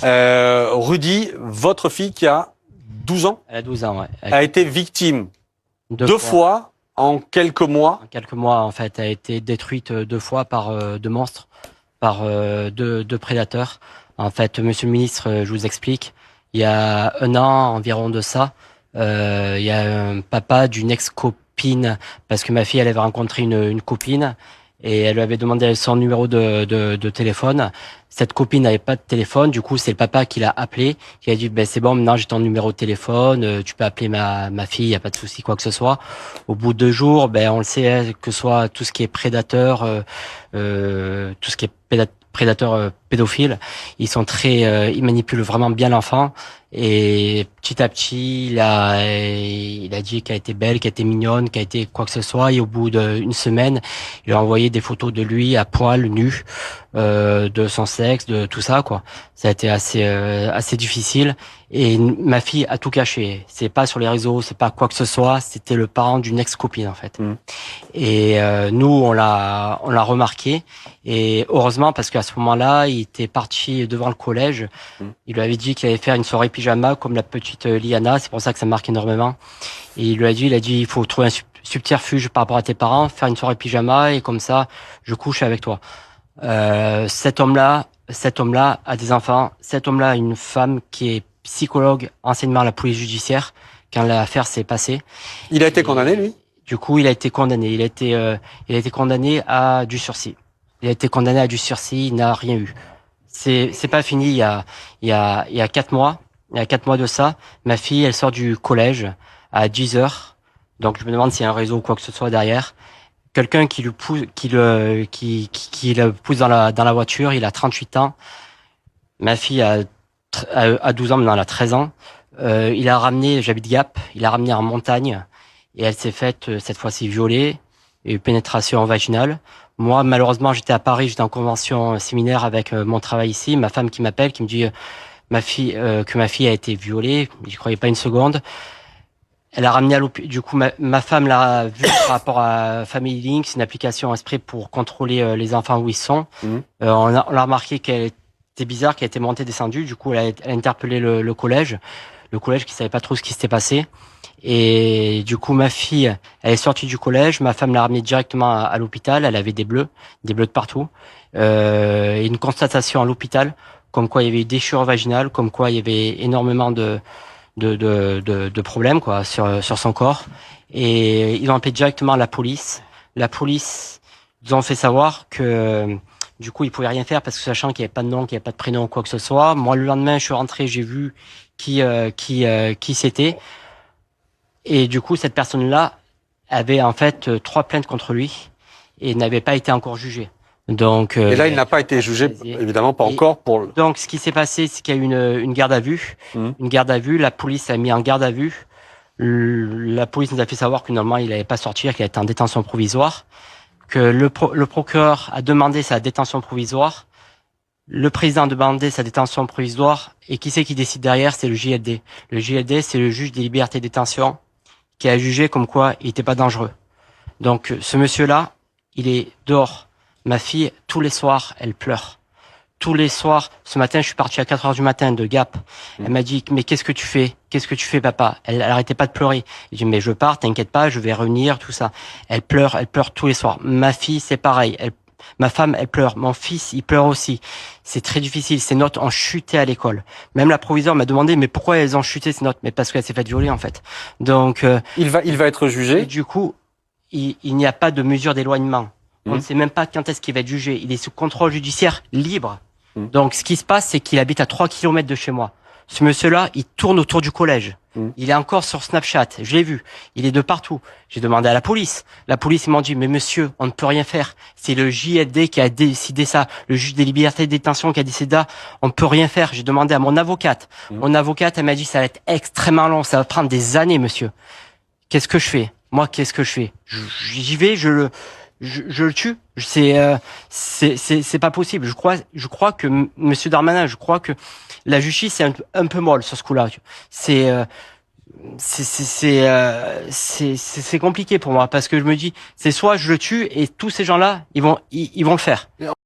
Rudy, votre fille qui a 12 ans, Elle a 12 ans, ouais. a été victime Deux fois en quelques mois. En quelques mois, en fait, elle a été détruite 2 fois par deux monstres, par deux prédateurs. En fait, monsieur le ministre, je vous explique. Il y a un an environ de ça, il y a un papa d'une ex-copine, parce que ma fille, elle avait rencontré une copine, et elle lui avait demandé son numéro de téléphone. Cette copine n'avait pas de téléphone, du coup c'est le papa qui l'a appelé, qui a dit ben c'est bon, maintenant j'ai ton numéro de téléphone, tu peux appeler ma fille, il y a pas de souci quoi que ce soit. Au bout de 2 jours, ben on le sait, que ce soit tout ce qui est prédateur, tout ce qui est prédateurs pédophiles, ils manipulent vraiment bien l'enfant, et petit à petit il a dit qu'elle était belle, qu'elle était mignonne, qu'elle était quoi que ce soit, et au bout d'une semaine il a envoyé des photos de lui à poil, nu, de son sexe, de tout ça quoi. Ça a été assez difficile, et ma fille a tout caché. C'est pas sur les réseaux, c'est pas quoi que ce soit, c'était le parent d'une ex-copine en fait. Et nous on l'a remarqué, et heureusement parce qu'à ce moment-là il était parti devant le collège. Il lui avait dit qu'il allait faire une soirée pyjama comme la petite Liana, c'est pour ça que ça me marque énormément. Et il a dit il faut trouver un subterfuge par rapport à tes parents, faire une soirée pyjama, et comme ça je couche avec toi. Cet homme-là a des enfants. Cet homme-là a une femme qui est psychologue, enseignement à la police judiciaire, quand l'affaire s'est passée. Il a été condamné, lui? Du coup, il a été condamné. Il a été condamné à du sursis. Il n'a rien eu. C'est pas fini. Il y a 4 mois. Il y a 4 mois de ça, ma fille, elle sort du collège à 10 heures. Donc, je me demande s'il y a un réseau ou quoi que ce soit derrière. Quelqu'un qui le pousse, qui le pousse dans la voiture. Il a 38 ans. Ma fille a 12 ans, maintenant elle a 13 ans. Il a ramené, j'habite Gap, il a ramené en montagne, et elle s'est faite cette fois-ci violer, et pénétration vaginale. Moi, malheureusement, j'étais à Paris, j'étais en convention séminaire avec mon travail ici. Ma femme qui m'appelle, qui me dit que ma fille a été violée. J'y croyais pas une seconde. Elle a ramené à l'hôpital. Du coup, ma femme l'a vu par rapport à Family Link, c'est une application exprès pour contrôler les enfants où ils sont. On a remarqué qu'elle était bizarre, qu'elle était montée, descendue. Du coup, elle a interpellé le collège. Le collège qui savait pas trop ce qui s'était passé. Et du coup, ma fille, elle est sortie du collège. Ma femme l'a ramenée directement à l'hôpital. Elle avait des bleus de partout. Et une constatation à l'hôpital, comme quoi il y avait eu déchirure vaginale, comme quoi il y avait énormément de problèmes quoi sur son corps. Et ils ont appelé directement la police. La police nous ont fait savoir que du coup ils pouvaient rien faire, parce que sachant qu'il n'y avait pas de nom, qu'il n'y avait pas de prénom, quoi que ce soit. Moi, le lendemain, je suis rentré, j'ai vu qui c'était. Et du coup, cette personne-là avait en fait 3 plaintes contre lui, et n'avait pas été encore jugée. Donc, et là, il n'a pas été jugé, évidemment, pas encore. Donc, ce qui s'est passé, c'est qu'il y a eu une garde à vue. Une garde à vue, la police a mis en garde à vue. La police nous a fait savoir que normalement, il n'allait pas sortir, qu'il était en détention provisoire. Que le procureur a demandé sa détention provisoire. Le président a demandé sa détention provisoire. Et qui c'est qui décide derrière? C'est le JLD. Le JLD, c'est le juge des libertés de détention, qui a jugé comme quoi il n'était pas dangereux. Donc, ce monsieur-là, il est dehors. Ma fille, tous les soirs, elle pleure. Tous les soirs. Ce matin, je suis parti à 4 heures du matin de Gap. Elle m'a dit, mais qu'est-ce que tu fais? Qu'est-ce que tu fais, papa? Elle arrêtait pas de pleurer. J'ai dit, mais je pars, t'inquiète pas, je vais revenir, tout ça. Elle pleure tous les soirs. Ma fille, c'est pareil. Ma femme, elle pleure. Mon fils, il pleure aussi. C'est très difficile. Ces notes ont chuté à l'école. Même la proviseure m'a demandé, mais pourquoi elles ont chuté, ces notes? Mais parce qu'elle s'est faite violer, en fait. Donc, il va être jugé. Et du coup, il n'y a pas de mesure d'éloignement. On ne sait même pas quand est-ce qu'il va être jugé. Il est sous contrôle judiciaire libre. Donc, ce qui se passe, c'est qu'il habite à 3 kilomètres de chez moi. Ce monsieur-là, il tourne autour du collège. Il est encore sur Snapchat. Je l'ai vu. Il est de partout. J'ai demandé à la police. La police, ils m'ont dit, mais monsieur, on ne peut rien faire. C'est le JLD qui a décidé ça. Le juge des libertés de détention qui a décidé ça. On ne peut rien faire. J'ai demandé à mon avocate. Mon avocate, elle m'a dit, ça va être extrêmement long. Ça va prendre des années, monsieur. Qu'est-ce que je fais? Moi, qu'est-ce que je fais? J'y vais, je le tue. C'est pas possible. Je crois que monsieur Darmanin, je crois que la justice est un peu molle sur ce coup-là. C'est compliqué pour moi, parce que je me dis, c'est soit je le tue et tous ces gens-là, ils vont le faire.